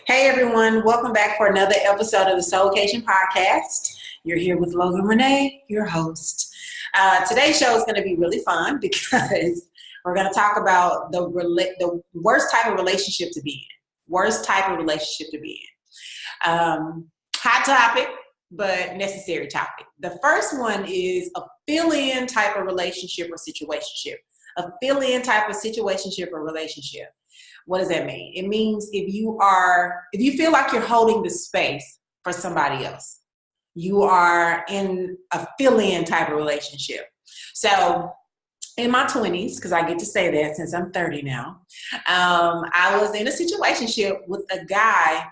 Hey everyone, welcome back for another episode of the SOULKATION podcast. You're here with Logan Renee, your host. Today's show is going to be really fun because we're going to talk about the worst type of relationship to be in. Worst type of relationship to be in. Hot topic, but necessary topic. The first one is a fill-in type of relationship or situationship. A fill-in type of situationship or relationship. What does that mean? It means if you feel like you're holding the space for somebody else, you are in a fill-in type of relationship. So in my 20s, because I get to say that since I'm 30 now, I was in a situationship with a guy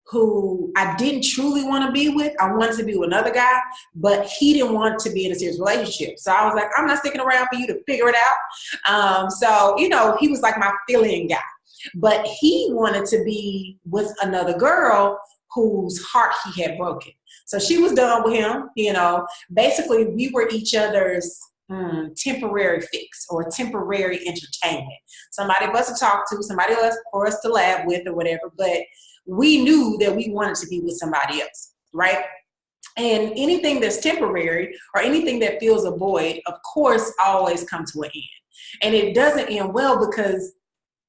who I didn't truly want to be with. I wanted to be with another guy, but he didn't want to be in a serious relationship. So I was like, I'm not sticking around for you to figure it out. So he was like my fill-in guy. But he wanted to be with another girl whose heart he had broken. So she was done with him, Basically, we were each other's temporary fix or temporary entertainment. Somebody for us to talk to, somebody else for us to laugh with or whatever. But we knew that we wanted to be with somebody else, right? And anything that's temporary or anything that fills a void, of course, always comes to an end. And it doesn't end well because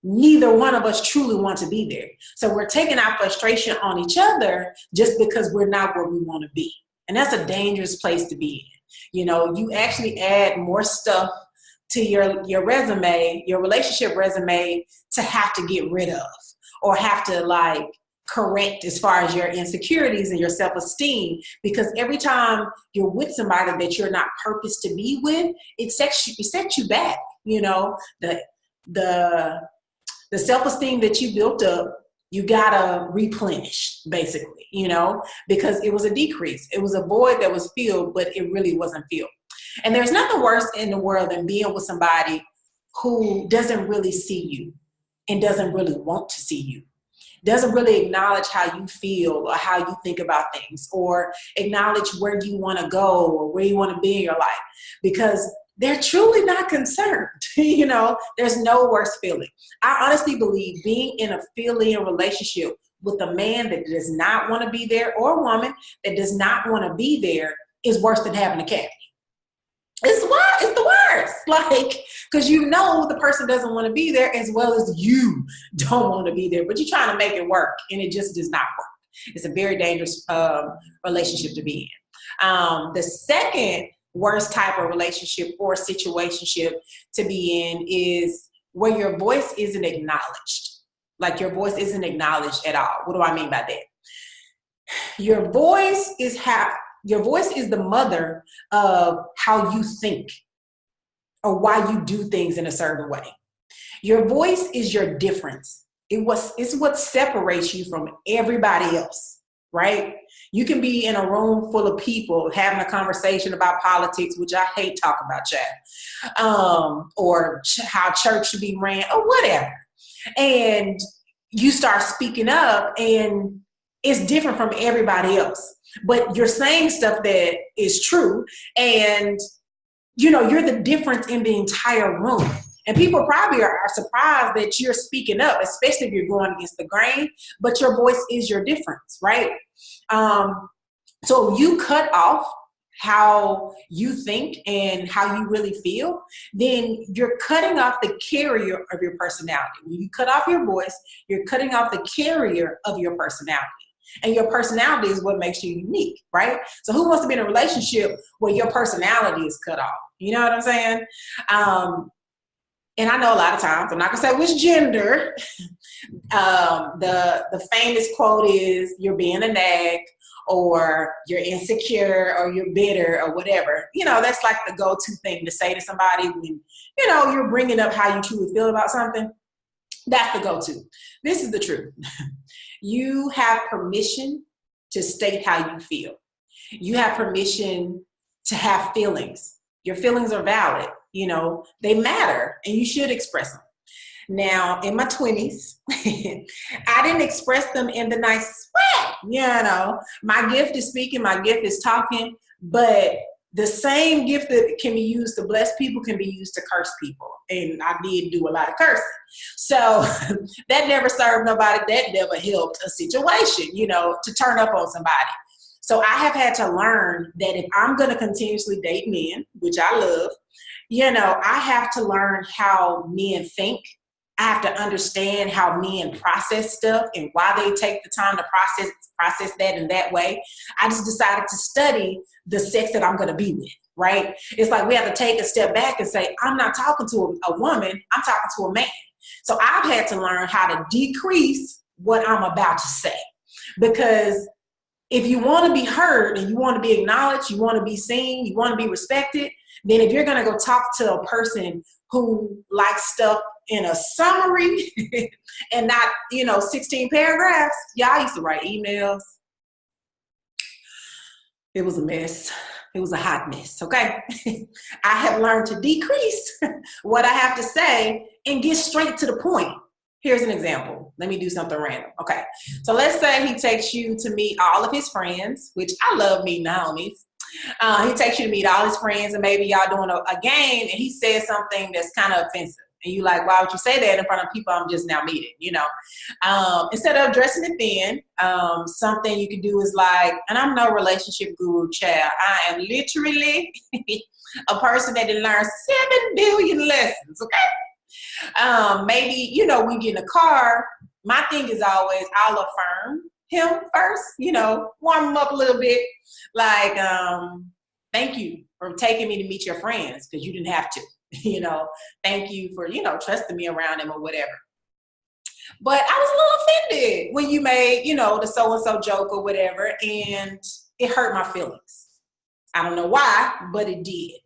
neither one of us truly want to be there. So we're taking our frustration on each other just because we're not where we want to be. And that's a dangerous place to be in. You actually add more stuff to your resume, your relationship resume, to have to get rid of or have to correct as far as your insecurities and your self-esteem, because every time you're with somebody that you're not purposed to be with, it sets you back. The self-esteem that you built up, you gotta replenish, basically, because it was a decrease. It was a void that was filled, but it really wasn't filled. And there's nothing worse in the world than being with somebody who doesn't really see you and doesn't really want to see you, doesn't really acknowledge how you feel or how you think about things, or acknowledge where you want to go or where you want to be in your life, because they're truly not concerned. There's no worse feeling. I honestly believe being in a fill-in relationship with a man that does not want to be there, or a woman that does not want to be there, is worse than having a cavity. It's the worst. Because the person doesn't want to be there as well as you don't want to be there, but you're trying to make it work, and it just does not work. It's a very dangerous relationship to be in. The second worst type of relationship or situationship to be in is where your voice isn't acknowledged. Your voice isn't acknowledged at all. What do I mean by that? Your voice is the mother of how you think or why you do things in a certain way. Your voice is your difference. It's what separates you from everybody else, right? You can be in a room full of people having a conversation about politics, which I hate talking about, Chad, or how church should be ran or whatever. And you start speaking up and it's different from everybody else. But you're saying stuff that is true, and you're the difference in the entire room. And people probably are surprised that you're speaking up, especially if you're going against the grain, but your voice is your difference, right? So if you cut off how you think and how you really feel, then you're cutting off the carrier of your personality. When you cut off your voice, you're cutting off the carrier of your personality. And your personality is what makes you unique, right? So who wants to be in a relationship where your personality is cut off? You know what I'm saying? And I know a lot of times, I'm not gonna say which gender, the famous quote is, you're being a nag, or you're insecure, or you're bitter, or whatever. That's like the go-to thing to say to somebody when, you're bringing up how you truly feel about something. That's the go-to. This is the truth. You have permission to state how you feel. You have permission to have feelings. Your feelings are valid. They matter, and you should express them. Now, in my 20s, I didn't express them in the nicest way. My gift is speaking, my gift is talking, but the same gift that can be used to bless people can be used to curse people. And I did do a lot of cursing. So that never served nobody. That never helped a situation, you know, to turn up on somebody. So I have had to learn that if I'm going to continuously date men, which I love, you know, I have to learn how men think. I have to understand how men process stuff and why they take the time to process that in that way. I just decided to study the sex that I'm going to be with, right? It's like we have to take a step back and say, I'm not talking to a woman, I'm talking to a man. So I've had to learn how to decrease what I'm about to say. Because if you want to be heard and you want to be acknowledged, you want to be seen, you want to be respected, then if you're going to go talk to a person who likes stuff in a summary and not, you know, 16 paragraphs. Yeah, I used to write emails. It was a mess. It was a hot mess, okay? I have learned to decrease what I have to say and get straight to the point. Here's an example. Let me do something random. Okay, so let's say he takes you to meet all of his friends, which I love meeting the homies. He takes you to meet all his friends and maybe y'all doing a game and he says something that's kind of offensive. And you like, why would you say that in front of people I'm just now meeting, you know? Instead of addressing it then, something you can do is like, and I'm no relationship guru, child. I am literally a person that did learn 7 billion lessons, okay? Maybe, you know, we get in a car. My thing is always, I'll affirm him first, you know, warm him up a little bit. Like, thank you for taking me to meet your friends because you didn't have to. You know, thank you for, you know, trusting me around him or whatever. But I was a little offended when you made, you know, the so-and-so joke or whatever, and it hurt my feelings. I don't know why, but it did.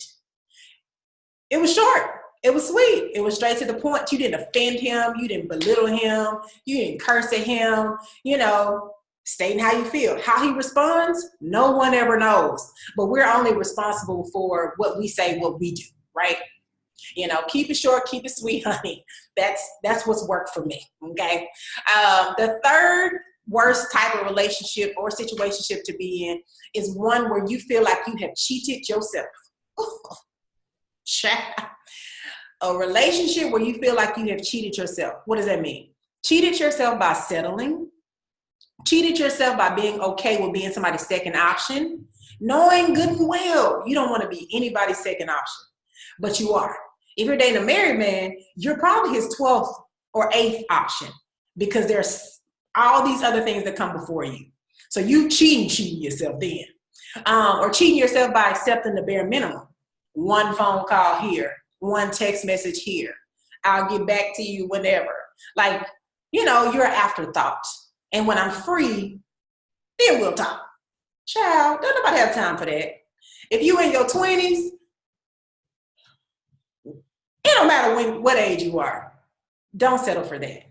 It was short. It was sweet. It was straight to the point. You didn't offend him. You didn't belittle him. You didn't curse at him, you know, stating how you feel. How he responds, no one ever knows. But we're only responsible for what we say, what we do, right? You know, keep it short, keep it sweet, honey. That's what's worked for me, okay? The third worst type of relationship or situationship to be in is one where you feel like you have cheated yourself. A relationship where you feel like you have cheated yourself. What does that mean? Cheated yourself by settling. Cheated yourself by being okay with being somebody's second option. Knowing good and well you don't want to be anybody's second option, but you are. If you're dating a married man, you're probably his 12th or 8th option because there's all these other things that come before you. So you cheating yourself then. Or cheating yourself by accepting the bare minimum. One phone call here, one text message here. I'll get back to you whenever. Like, you know, you're an afterthought. And when I'm free, then we'll talk. Child, don't nobody have time for that. If you in your 20s, it don't matter what age you are. Don't settle for that.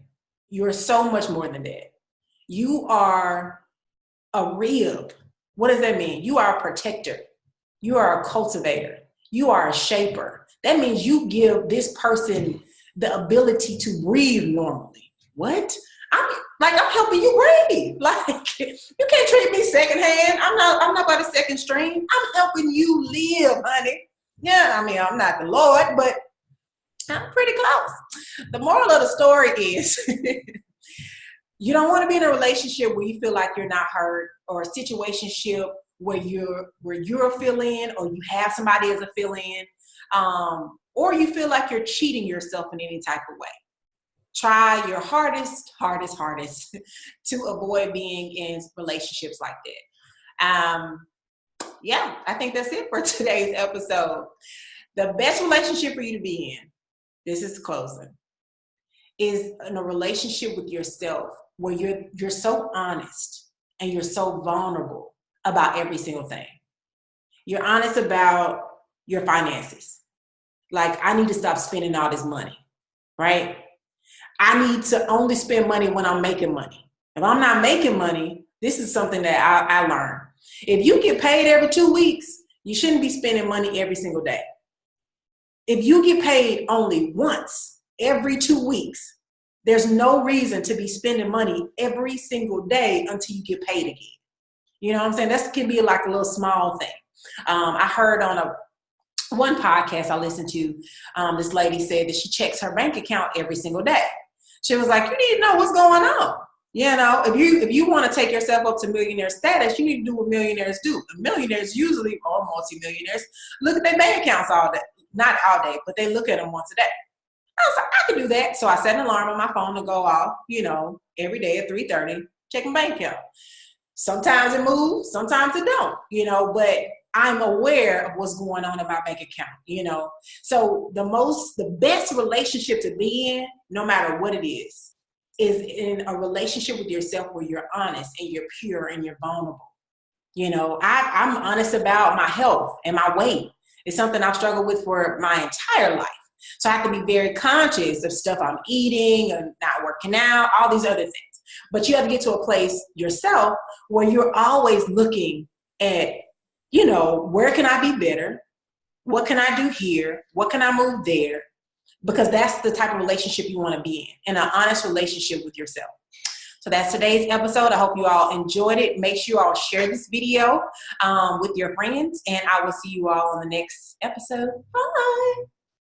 You're so much more than that. You are a rib. What does that mean? You are a protector. You are a cultivator. You are a shaper. That means you give this person the ability to breathe normally. What? I'm helping you breathe. Like, you can't treat me secondhand. I'm not by the second string. I'm helping you live, honey. Yeah, I mean, I'm not the Lord, but I'm pretty close. The moral of the story is you don't want to be in a relationship where you feel like you're not heard, or a situationship where you're a fill-in, or you have somebody as a fill-in, or you feel like you're cheating yourself in any type of way. Try your hardest to avoid being in relationships like that. Yeah, I think that's it for today's episode. The best relationship for you to be in, this is closing, is in a relationship with yourself where you're so honest and you're so vulnerable about every single thing. You're honest about your finances. Like, I need to stop spending all this money, right? I need to only spend money when I'm making money. If I'm not making money, this is something that I learned. If you get paid every 2 weeks, you shouldn't be spending money every single day. If you get paid only once every 2 weeks, there's no reason to be spending money every single day until you get paid again. You know what I'm saying? That can be like a little small thing. I heard on one podcast I listened to, this lady said that she checks her bank account every single day. She was like, you need to know what's going on. You know, if you want to take yourself up to millionaire status, you need to do what millionaires do. And millionaires usually, or multimillionaires, look at their bank accounts all day. Not all day, but they look at them once a day. I was like, I can do that. So I set an alarm on my phone to go off, you know, every day at 3:30, check my bank account. Sometimes it moves, sometimes it don't, you know, but I'm aware of what's going on in my bank account, you know. So the best relationship to be in, no matter what it is in a relationship with yourself where you're honest and you're pure and you're vulnerable. You know, I'm honest about my health and my weight. It's something I've struggled with for my entire life. So I have to be very conscious of stuff I'm eating and not working out, all these other things. But you have to get to a place yourself where you're always looking at, you know, where can I be better? What can I do here? What can I move there? Because that's the type of relationship you want to be in an honest relationship with yourself. So that's today's episode. I hope you all enjoyed it. Make sure you all share this video with your friends, and I will see you all on the next episode. Bye.